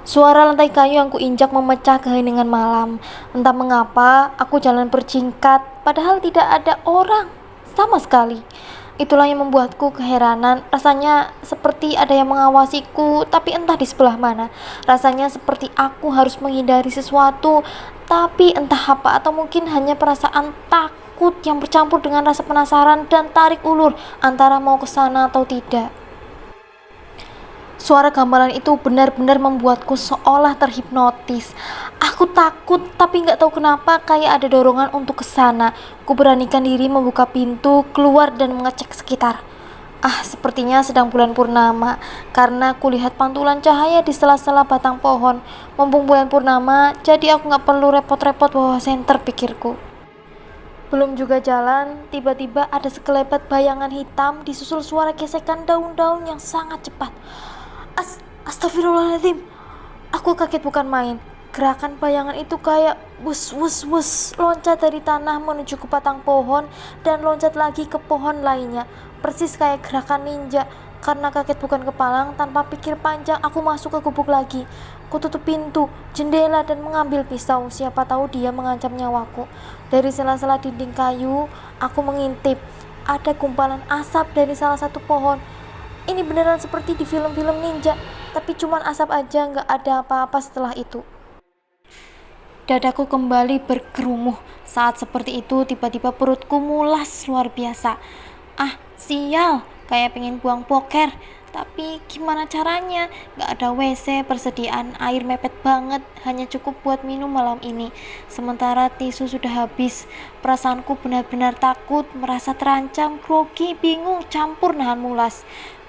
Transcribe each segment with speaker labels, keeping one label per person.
Speaker 1: Suara lantai kayu yang kuinjak memecah keheningan malam. Entah mengapa, aku jalan berjingkat, padahal tidak ada orang sama sekali. Itulah yang membuatku keheranan. Rasanya seperti ada yang mengawasiku, tapi entah di sebelah mana. Rasanya seperti aku harus menghindari sesuatu, tapi entah apa, atau mungkin hanya perasaan takut yang bercampur dengan rasa penasaran dan tarik ulur antara mau ke sana atau tidak. Suara gamelan itu benar-benar membuatku seolah terhipnotis. Aku takut, tapi nggak tahu kenapa kayak ada dorongan untuk ke sana. Ku beranikan diri membuka pintu, keluar dan mengecek sekitar. Sepertinya sedang bulan purnama, karena kulihat pantulan cahaya di sela-sela batang pohon. Mumpung bulan purnama, jadi aku nggak perlu repot-repot bawa senter, pikirku. Belum juga jalan, tiba-tiba ada sekelebat bayangan hitam disusul suara gesekan daun-daun yang sangat cepat. Astagfirullahaladzim. Aku kaget bukan main. Gerakan bayangan itu kayak wus, loncat dari tanah menuju ke batang pohon dan loncat lagi ke pohon lainnya. Persis kayak gerakan ninja. Karena kaget bukan kepalang, tanpa pikir panjang aku masuk ke gubuk lagi. Ku tutup pintu, jendela dan mengambil pisau. Siapa tahu dia mengancam nyawaku. Dari sela-sela dinding kayu, aku mengintip. Ada gumpalan asap dari salah satu pohon. Ini beneran seperti di film-film ninja, tapi cuman asap aja, nggak ada apa-apa setelah itu. Dadaku kembali bergerumuh. Saat seperti itu, tiba-tiba perutku mulas luar biasa. Sial, kayak pengen buang poker. Tapi gimana caranya? Nggak ada WC, persediaan air mepet banget, hanya cukup buat minum malam ini. Sementara tisu sudah habis. Perasaanku benar-benar takut, merasa terancam, grogi, bingung, campur nahan mulas.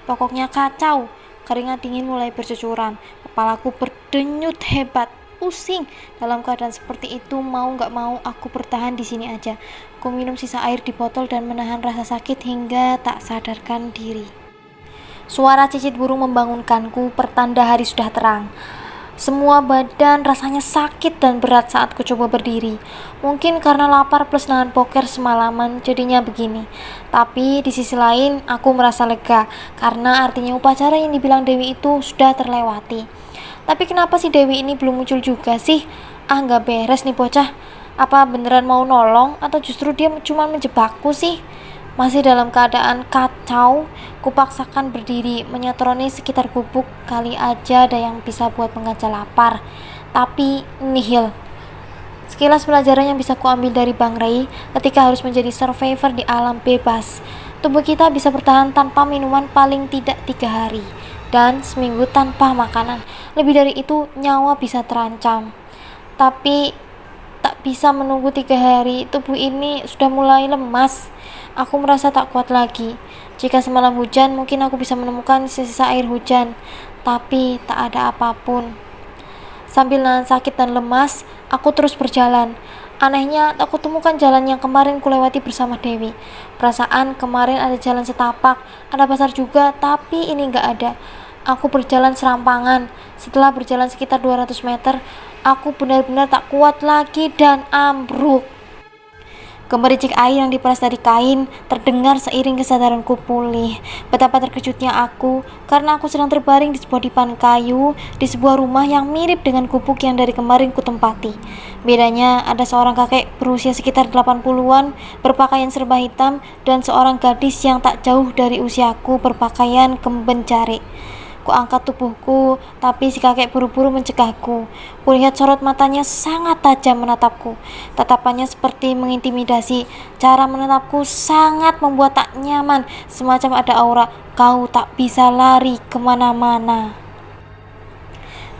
Speaker 1: Pokoknya kacau. Keringat dingin mulai bercucuran. Kepalaku berdenyut hebat. Pusing. Dalam keadaan seperti itu, mau gak mau aku bertahan di sini aja. Aku minum sisa air di botol dan menahan rasa sakit hingga tak sadarkan diri. Suara cicit burung membangunkanku, pertanda hari sudah terang. Semua badan rasanya sakit dan berat saat ku coba berdiri. Mungkin karena lapar plus nahan poker semalaman jadinya begini. Tapi di sisi lain aku merasa lega karena artinya upacara yang dibilang Dewi itu sudah terlewati. Tapi kenapa si Dewi ini belum muncul juga sih? Gak beres nih bocah. Apa beneran mau nolong atau justru dia cuma menjebakku sih? Masih dalam keadaan kacau, kupaksakan berdiri, menyatroni sekitar gubuk, kali aja ada yang bisa buat mengajar lapar. Tapi nihil. Sekilas pelajaran yang bisa kuambil dari Bang Ray ketika harus menjadi survivor di alam bebas. Tubuh kita bisa bertahan tanpa minuman paling tidak 3 hari, dan seminggu tanpa makanan. Lebih dari itu, nyawa bisa terancam. Tapi tak bisa menunggu 3 hari, tubuh ini sudah mulai lemas. Aku merasa tak kuat lagi. Jika semalam hujan, mungkin aku bisa menemukan sisa air hujan. Tapi tak ada apapun. Sambil nahan sakit dan lemas, aku terus berjalan. Anehnya, tak kutemukan jalan yang kemarin kulewati bersama Dewi. Perasaan kemarin ada jalan setapak, ada pasar juga, tapi ini gak ada. Aku berjalan serampangan. Setelah berjalan sekitar 200 meter, aku benar-benar tak kuat lagi dan ambruk. Gemericik air yang diperas dari kain terdengar seiring kesadaranku pulih. Betapa terkejutnya aku karena aku sedang terbaring di sebuah dipan kayu di sebuah rumah yang mirip dengan gubuk yang dari kemarin kutempati. Bedanya ada seorang kakek berusia sekitar 80-an berpakaian serba hitam dan seorang gadis yang tak jauh dari usiaku berpakaian kemben jarik. Kuangkat tubuhku, tapi si kakek buru-buru mencegahku. Kulihat sorot matanya sangat tajam menatapku. Tatapannya seperti mengintimidasi. Cara menatapku sangat membuat tak nyaman, semacam ada aura, kau tak bisa lari kemana-mana.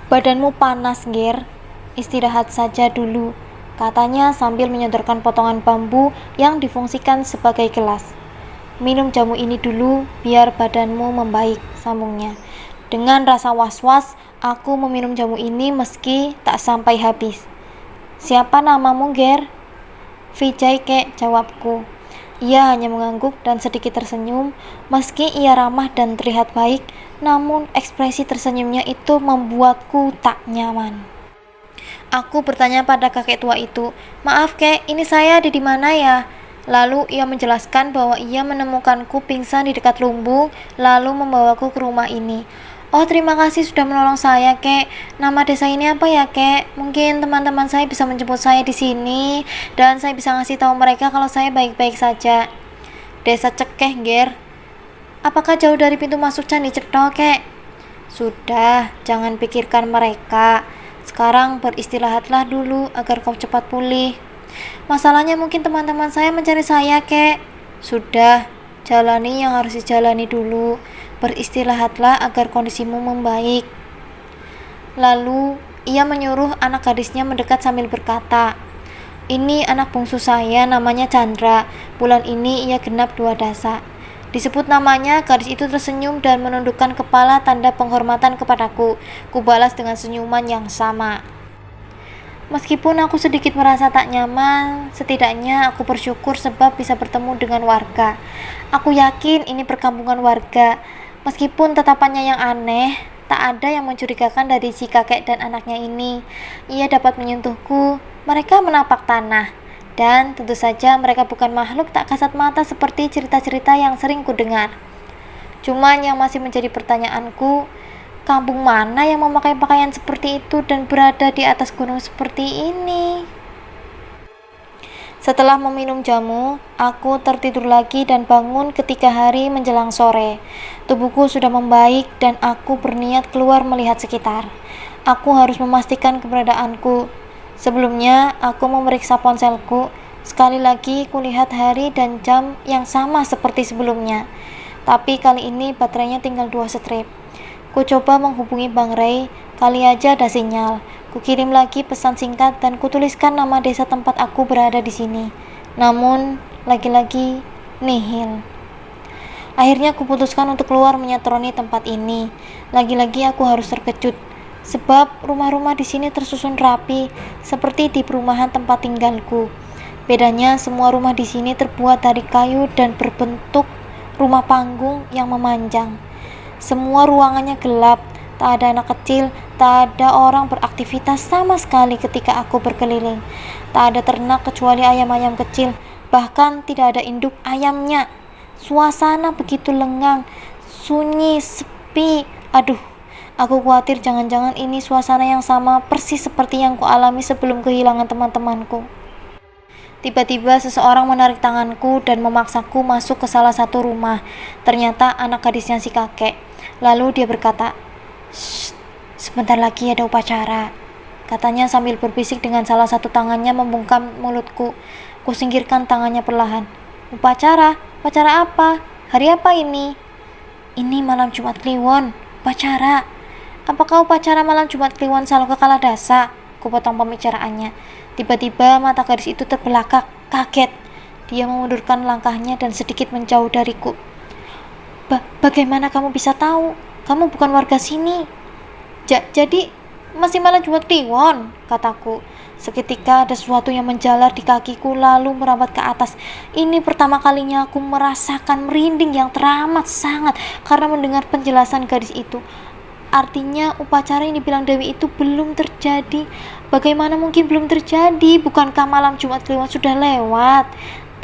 Speaker 1: Badanmu panas, Ger. Istirahat saja dulu, katanya sambil menyodorkan potongan bambu yang difungsikan sebagai gelas. Minum jamu ini dulu, biar badanmu membaik, sambungnya. Dengan rasa was-was, aku meminum jamu ini meski tak sampai habis. Siapa namamu, Ger? Vijay, kek, jawabku. Ia hanya mengangguk dan sedikit tersenyum. Meski ia ramah dan terlihat baik, namun ekspresi tersenyumnya itu membuatku tak nyaman. Aku bertanya pada kakek tua itu, maaf kek, ini saya ada di mana ya? Lalu ia menjelaskan bahwa ia menemukanku pingsan di dekat lumbung, lalu membawaku ke rumah ini. Oh, terima kasih sudah menolong saya, Kek. Nama desa ini apa ya, Kek? Mungkin teman-teman saya bisa menjemput saya di sini dan saya bisa ngasih tahu mereka kalau saya baik-baik saja. Desa Cekeh, Ger. Apakah jauh dari pintu masuk Candi Cetro, Kek? Sudah, jangan pikirkan mereka. Sekarang beristirahatlah dulu agar kau cepat pulih. Masalahnya mungkin teman-teman saya mencari saya, Kek. Sudah, jalani yang harus dijalani dulu. Beristirahatlah agar kondisimu membaik. Lalu, ia menyuruh anak gadisnya mendekat sambil berkata, "Ini anak bungsu saya, namanya Chandra. Bulan ini ia genap 2 dasa." Disebut namanya, gadis itu tersenyum dan menundukkan kepala tanda penghormatan kepadaku. Kubalas dengan senyuman yang sama. Meskipun aku sedikit merasa tak nyaman, setidaknya aku bersyukur sebab bisa bertemu dengan warga. Aku yakin ini perkampungan warga. Meskipun tatapannya yang aneh, tak ada yang mencurigakan dari si kakek dan anaknya ini. Ia dapat menyentuhku, mereka menapak tanah. Dan tentu saja mereka bukan makhluk tak kasat mata seperti cerita-cerita yang sering kudengar. Cuman yang masih menjadi pertanyaanku, kampung mana yang memakai pakaian seperti itu dan berada di atas gunung seperti ini? Setelah meminum jamu, aku tertidur lagi dan bangun ketika hari menjelang sore. Tubuhku sudah membaik dan aku berniat keluar melihat sekitar. Aku harus memastikan keberadaanku. Sebelumnya, aku memeriksa ponselku. Sekali lagi, kulihat hari dan jam yang sama seperti sebelumnya. Tapi kali ini baterainya tinggal 2 strip. Ku coba menghubungi Bang Ray, kali aja ada sinyal. Ku kirim lagi pesan singkat dan kutuliskan nama desa tempat aku berada di sini. Namun, lagi-lagi nihil. Akhirnya kuputuskan untuk keluar menyatroni tempat ini. Lagi-lagi aku harus terkejut, sebab rumah-rumah di sini tersusun rapi, seperti di perumahan tempat tinggalku. Bedanya, semua rumah di sini terbuat dari kayu dan berbentuk rumah panggung yang memanjang. Semua ruangannya gelap, tak ada anak kecil, tak ada orang beraktivitas sama sekali ketika aku berkeliling. Tak ada ternak kecuali ayam-ayam kecil, bahkan tidak ada induk ayamnya. Suasana begitu lengang, sunyi, sepi. Aduh, aku khawatir jangan-jangan ini suasana yang sama persis seperti yang kualami sebelum kehilangan teman-temanku. Tiba-tiba seseorang menarik tanganku dan memaksaku masuk ke salah satu rumah. Ternyata anak gadisnya si kakek. Lalu dia berkata, "Shh, sebentar lagi ada upacara," katanya sambil berbisik dengan salah satu tangannya membungkam mulutku. Kusingkirkan tangannya perlahan. "Upacara? Upacara apa? Hari apa ini?" "Ini malam Jumat Kliwon. Upacara." "Apakah upacara malam Jumat Kliwon Saloka Kaladasa?" Kupotong pembicaraannya. Tiba-tiba mata gadis itu terbelakang, kaget. Dia memundurkan langkahnya dan sedikit menjauh dariku. Bagaimana kamu bisa tahu? Kamu bukan warga sini." Jadi masih malam Jumat Kliwon," kataku. Seketika ada sesuatu yang menjalar di kakiku lalu merambat ke atas. Ini pertama kalinya aku merasakan merinding yang teramat sangat karena mendengar penjelasan gadis itu. Artinya upacara yang dibilang Dewi itu belum terjadi. Bagaimana mungkin belum terjadi? Bukankah malam Jumat Kliwon sudah lewat?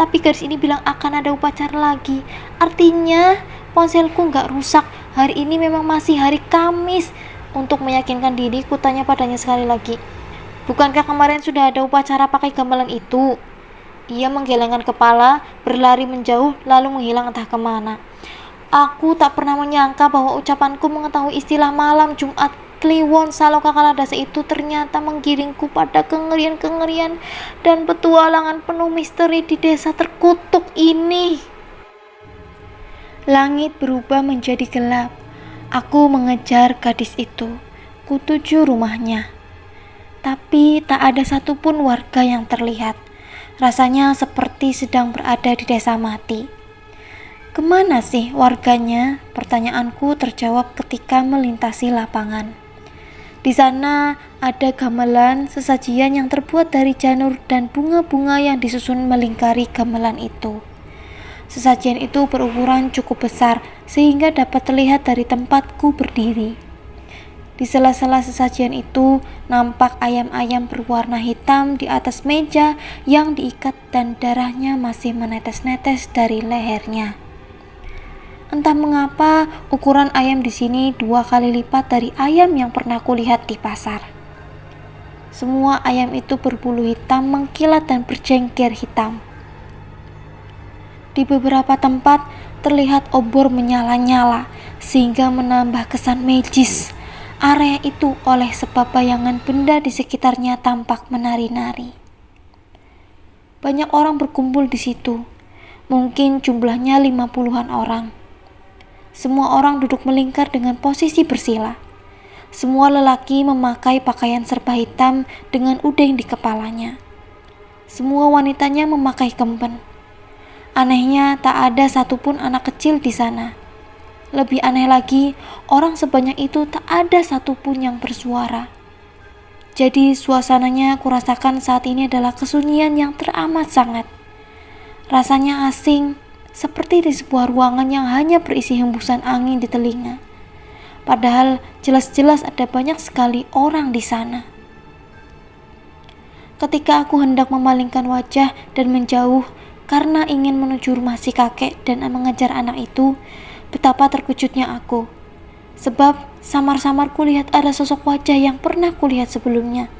Speaker 1: Tapi gadis ini bilang akan ada upacara lagi. Artinya ponselku nggak rusak. Hari ini memang masih hari Kamis. Untuk meyakinkan diri, ku tanya padanya sekali lagi, "Bukankah kemarin sudah ada upacara pakai gamelan itu?" Ia menggelengkan kepala, berlari menjauh, lalu menghilang entah kemana. Aku tak pernah menyangka bahwa ucapanku mengetahui istilah malam Jumat Kliwon Saloka Kaladasa itu ternyata menggiringku pada kengerian-kengerian dan petualangan penuh misteri di desa terkutuk ini. Langit berubah menjadi gelap. Aku mengejar gadis itu. Kutuju rumahnya. Tapi tak ada satupun warga yang terlihat. Rasanya seperti sedang berada di desa mati. "Kemana sih warganya?" Pertanyaanku terjawab ketika melintasi lapangan. Di sana ada gamelan, sesajian yang terbuat dari janur dan bunga-bunga yang disusun melingkari gamelan itu. Sesajian itu berukuran cukup besar sehingga dapat terlihat dari tempatku berdiri. Di sela-sela sesajian itu nampak ayam-ayam berwarna hitam di atas meja yang diikat dan darahnya masih menetes-netes dari lehernya. Entah mengapa ukuran ayam di sini 2 kali lipat dari ayam yang pernah kulihat di pasar. Semua ayam itu berbulu hitam mengkilat dan berjengker hitam. Di beberapa tempat terlihat obor menyala-nyala sehingga menambah kesan magis area itu oleh sebab bayangan benda di sekitarnya tampak menari-nari. Banyak orang berkumpul di situ, mungkin jumlahnya 50-an orang. Semua orang duduk melingkar dengan posisi bersila. Semua lelaki memakai pakaian serba hitam dengan udeng di kepalanya. Semua wanitanya memakai kemben. Anehnya, tak ada satupun anak kecil di sana. Lebih aneh lagi, orang sebanyak itu tak ada satupun yang bersuara. Jadi suasananya kurasakan saat ini adalah kesunyian yang teramat sangat. Rasanya asing, seperti di sebuah ruangan yang hanya berisi hembusan angin di telinga. Padahal jelas-jelas ada banyak sekali orang di sana. Ketika aku hendak memalingkan wajah dan menjauh karena ingin menuju rumah si kakek dan mengejar anak itu, betapa terkejutnya aku. Sebab samar-samar kulihat ada sosok wajah yang pernah kulihat sebelumnya.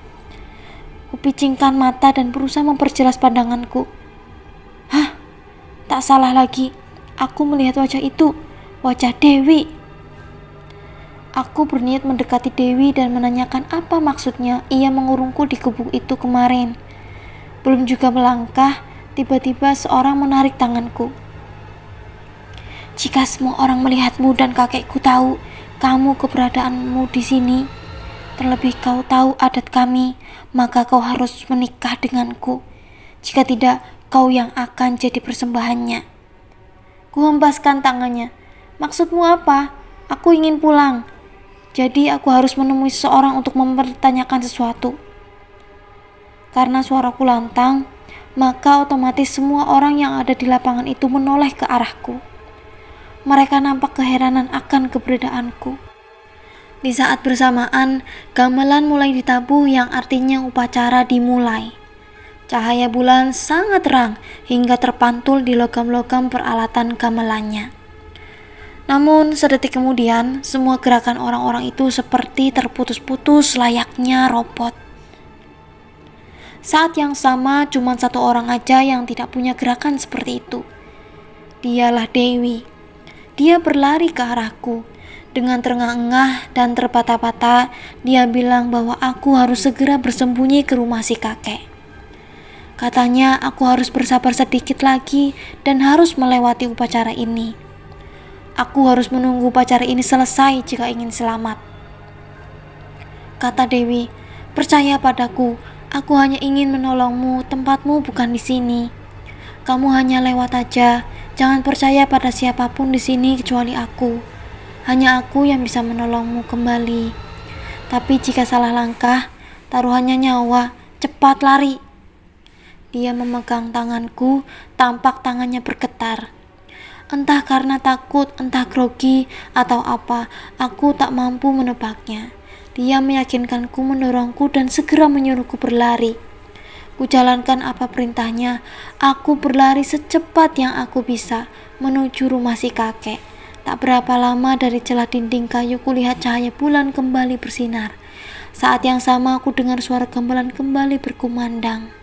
Speaker 1: Kupicingkan mata dan berusaha memperjelas pandanganku. Hah, tak salah lagi. Aku melihat wajah itu, wajah Dewi. Aku berniat mendekati Dewi dan menanyakan apa maksudnya ia mengurungku di gubuk itu kemarin. Belum juga melangkah, tiba-tiba seorang menarik tanganku. Jika semua orang melihatmu dan kakekku tahu kamu keberadaanmu di sini, terlebih kau tahu adat kami, maka kau harus menikah denganku. Jika tidak, kau yang akan jadi persembahannya. Kuhempaskan tangannya. Maksudmu apa? Aku ingin pulang. Jadi aku harus menemui seseorang untuk mempertanyakan sesuatu. Karena suaraku lantang, maka otomatis semua orang yang ada di lapangan itu menoleh ke arahku. Mereka nampak keheranan akan keberadaanku. Di saat bersamaan, gamelan mulai ditabuh yang artinya upacara dimulai. Cahaya bulan sangat terang hingga terpantul di logam-logam peralatan gamelannya. Namun sedetik kemudian, semua gerakan orang-orang itu seperti terputus-putus layaknya robot. Saat yang sama, cuma satu orang aja yang tidak punya gerakan seperti itu. Dialah Dewi. Dia berlari ke arahku. Dengan terengah-engah dan terbata-bata, dia bilang bahwa aku harus segera bersembunyi ke rumah si kakek. Katanya aku harus bersabar sedikit lagi dan harus melewati upacara ini. Aku harus menunggu upacara ini selesai jika ingin selamat. Kata Dewi, percaya padaku. Aku hanya ingin menolongmu, tempatmu bukan di sini. Kamu hanya lewat aja, jangan percaya pada siapapun di sini kecuali aku. Hanya aku yang bisa menolongmu kembali. Tapi jika salah langkah, taruhannya nyawa, cepat lari. Dia memegang tanganku, tampak tangannya bergetar. Entah karena takut, entah grogi, atau apa, aku tak mampu menebaknya. Dia meyakinkanku, mendorongku dan segera menyuruhku berlari. Kujalankan apa perintahnya. Aku berlari secepat yang aku bisa menuju rumah si kakek. Tak berapa lama dari celah dinding kayu kulihat cahaya bulan kembali bersinar. Saat yang sama aku dengar suara gamelan kembali berkumandang.